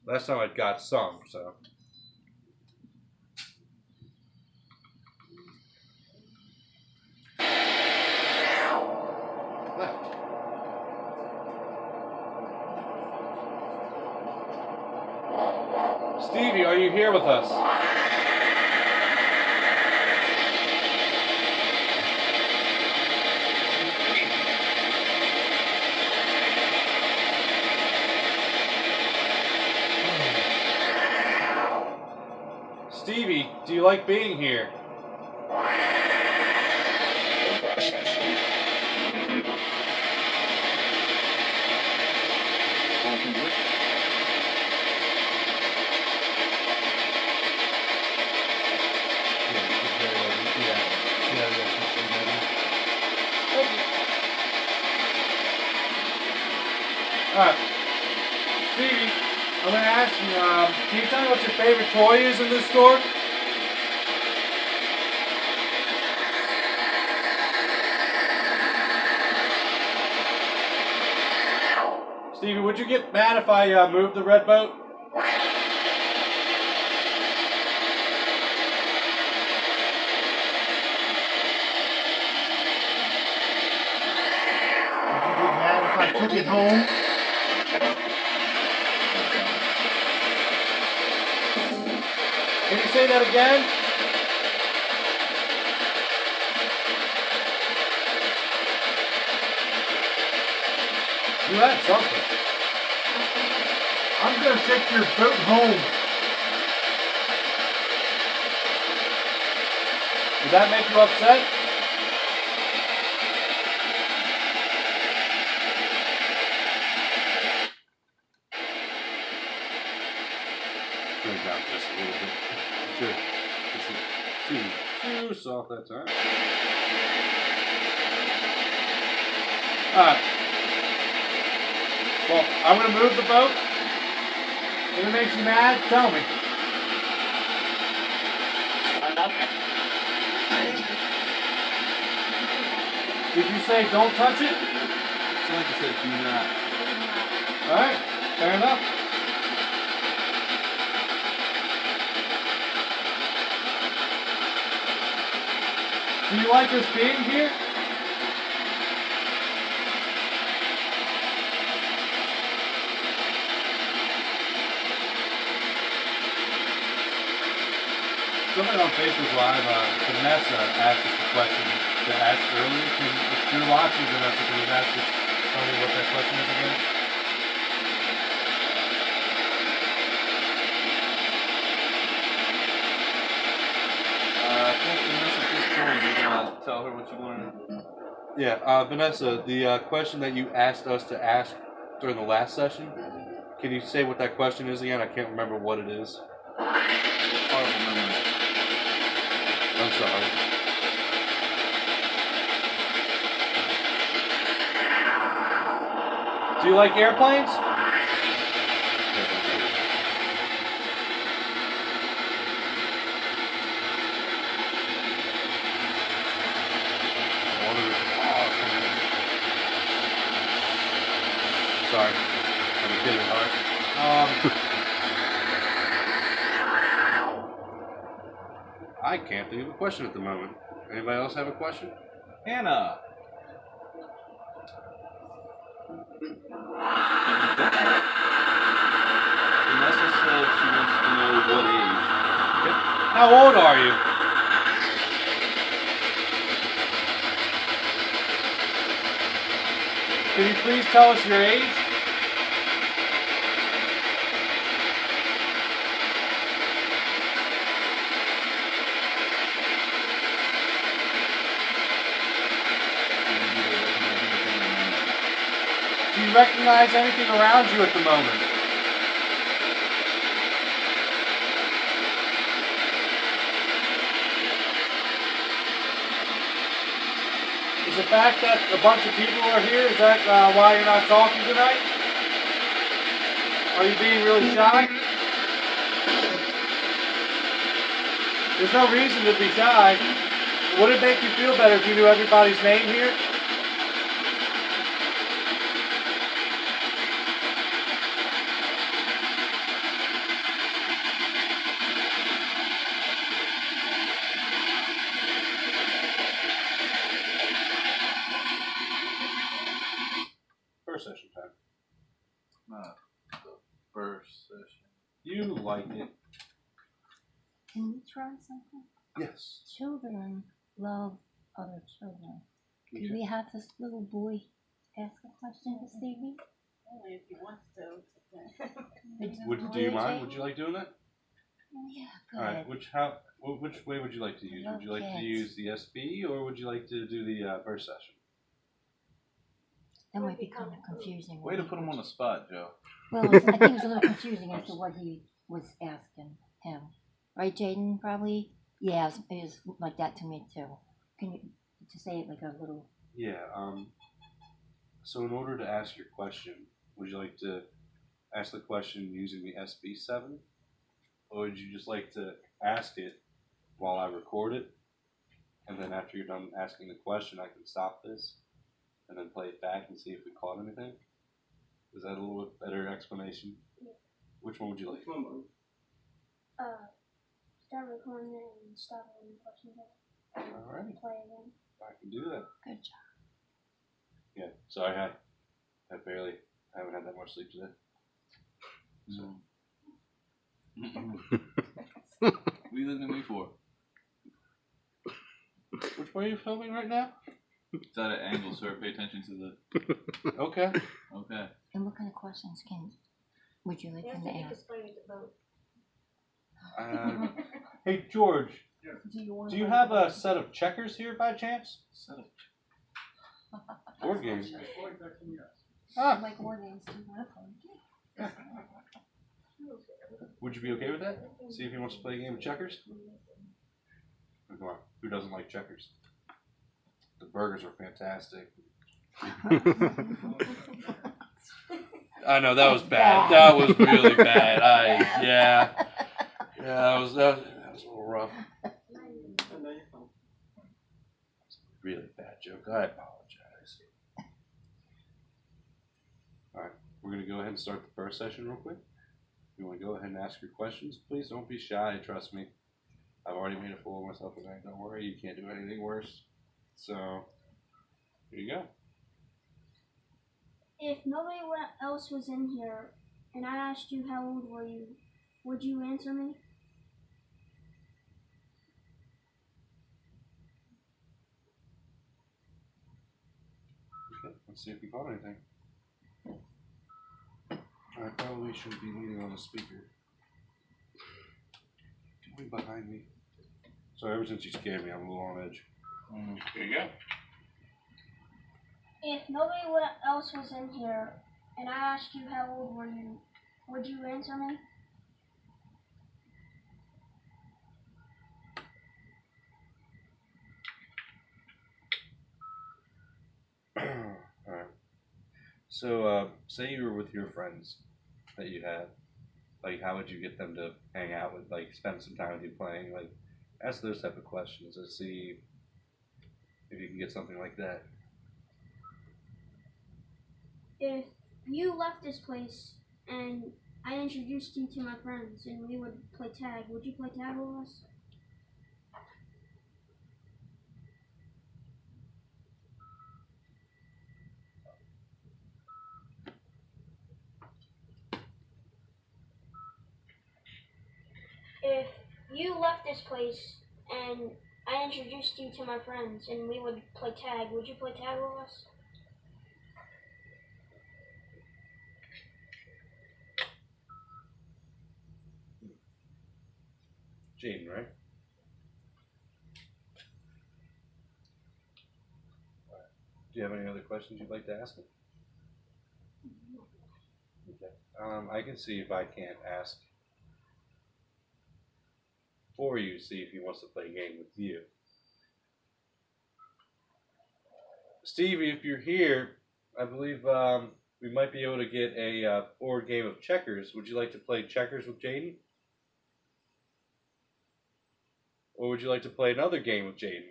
Last time I got some, so. Stevie, are you here with us? Stevie, do you like being here? Alright. Stevie, I'm going to ask you, can you tell me what your favorite toy is in this store? Stevie, would you get mad if I moved the red boat? Would you get mad if I took it home? Can you say that again? You had something. I'm going to take your boat home. Would that make you upset? Bring it down just a little bit. Sure. Too soft that time. Alright. Well, I'm going to move the boat. If it makes you mad, tell me. Did you say don't touch it? It's like I said, do not. Alright, fair enough. Do you like us being here? Somebody on Facebook Live, Vanessa asked us a question to ask earlier. If you're watching, Vanessa, can you ask us, tell me what that question is again? I think Vanessa just joined. You want to tell her what you want to. Yeah, Vanessa, the question that you asked us to ask during the last session, can you say what that question is again? I can't remember what it is. Horrible memory. I'm sorry. Do you like airplanes? Sorry. I'm kidding, alright. I can't think of a question at the moment. Anybody else have a question? Hannah. Vanessa said she wants to know what age. Yep. How old are you? Can you please tell us your age? Do you recognize anything around you at the moment? Is the fact that a bunch of people are here, is that why you're not talking tonight? Are you being really shy? There's no reason to be shy. Would it make you feel better if you knew everybody's name here? not the first session. You like it. Can we try something? Yes. Children love other children. Okay. Could we have this little boy ask a question to Stevie? Only if he wants to. Do you mind? Would you like doing that? Yeah, good. All right. Which way would you like to use? Would you like to use the SB or would you like to do the first session? That might be kind of confusing. Way to put him on the spot, Joe. Well, I think it's a little confusing as to what he was asking him. Right, Jaden? Probably? Yeah, it was like that to me, too. Can you just say it like a little... Yeah, so in order to ask your question, would you like to ask the question using the SB7? Or would you just like to ask it while I record it? And then after you're done asking the question, I can stop this and then play it back and see if we caught anything? Is that a little bit better explanation? Yeah. Which one would you like? Start recording it and stop when the questions are. Alright. Play again. I can do that. Good job. Yeah, sorry, I haven't had that much sleep today. So. What are you looking at me for? Which way are you filming right now? It's at an angle, sir. Pay attention to the... Okay. Okay. And what kind of questions would you like him to ask? Hey, George, do you have a set of checkers here by chance? Set of... Board games. Like war games, do you want to play? Would you be okay with that? See if he wants to play a game of checkers? Come on, who doesn't like checkers? The burgers are fantastic. I know, that was bad. That was really bad. Yeah, that was a little rough. Really bad joke. I apologize. Alright, we're going to go ahead and start the first session real quick. If you want to go ahead and ask your questions, please don't be shy, trust me. I've already made a fool of myself tonight. Don't worry, you can't do anything worse. So, here you go. If nobody else was in here and I asked you how old were you, would you answer me? Okay, let's see if we caught anything. I probably shouldn't be leaning on the speaker. Coming behind me. Sorry, ever since you scared me, I'm a little on edge. Here you go. If nobody else was in here and I asked you how old were you, would you answer me? Alright. So, say you were with your friends that you had. Like, how would you get them to hang out with, like, spend some time with you playing? Like, ask those type of questions to see if you can get something like that. If you left this place and I introduced you to my friends and we would play tag, would you play tag with us? If you left this place and I introduced you to my friends and we would play tag, would you play tag with us? Jaden, right? Do you have any other questions you'd like to ask him? Okay. I can see if I can't ask for you, see if he wants to play a game with you. Stevie, if you're here, I believe we might be able to get a board game of checkers. Would you like to play checkers with Jaden? Or would you like to play another game with Jaden?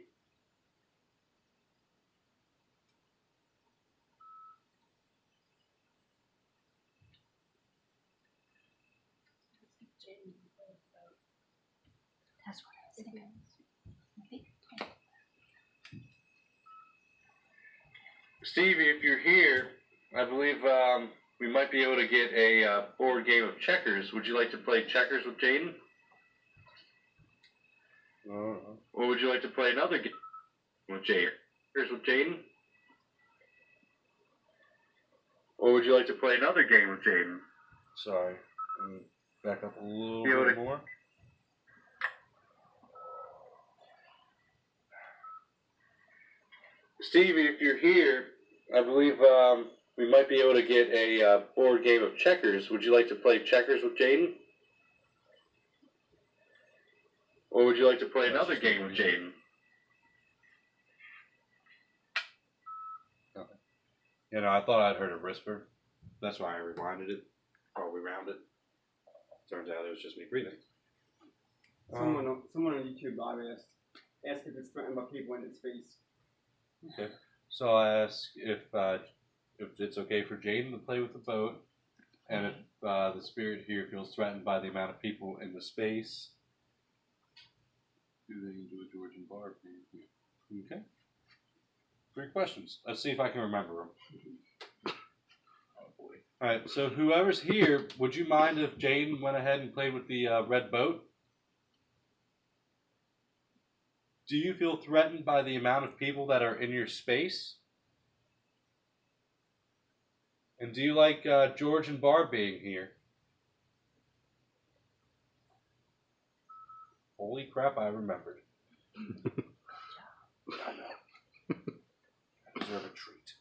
That's what I was thinking. Stevie, if you're here, I believe we might be able to get a board game of checkers. Would you like to play checkers with Jaden? Or would you like to play another game with Jaden? Checkers with Jaden? Or would you like to play another game with Jaden? Sorry. Back up a little bit more. Stevie, if you're here, I believe we might be able to get a board game of checkers. Would you like to play checkers with Jaden? Or would you like to play another game with Jaden? Okay. You know, I thought I'd heard a whisper. That's why I rewinded it. Or rewound it. Turns out it was just me breathing. Someone on YouTube live asked if it's threatened by people in its space. Okay. So I'll ask if it's okay for Jaden to play with the boat, and if the spirit here feels threatened by the amount of people in the space. Do they enjoy George and Barb? Okay. Great questions. Let's see if I can remember them. Oh boy. All right. So whoever's here, would you mind if Jaden went ahead and played with the red boat? Do you feel threatened by the amount of people that are in your space? And do you like George and Barb being here? Holy crap, I remembered. I know. I deserve a treat.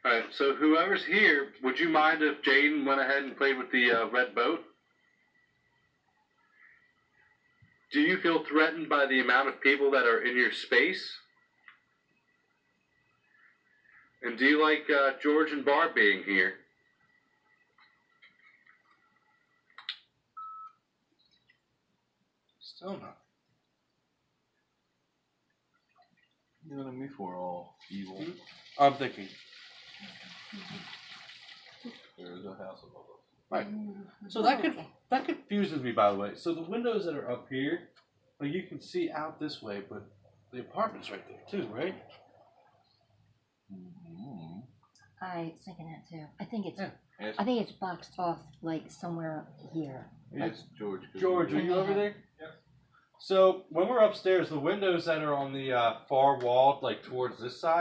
Alright, so whoever's here, would you mind if Jaden went ahead and played with the red boat? Do you feel threatened by the amount of people that are in your space? And do you like George and Barb being here? Still not. You know what I mean? For all evil. I'm thinking. There is a house above us. Right. So that confuses me, by the way. So the windows that are up here, like you can see out this way, but the apartment's right there too, right? Mm-hmm. I was thinking that too. I think it's Yeah. I think it's boxed off like somewhere here. That's George. George, are you over there? Yes. So when we're upstairs, the windows that are on the far wall, like towards this side.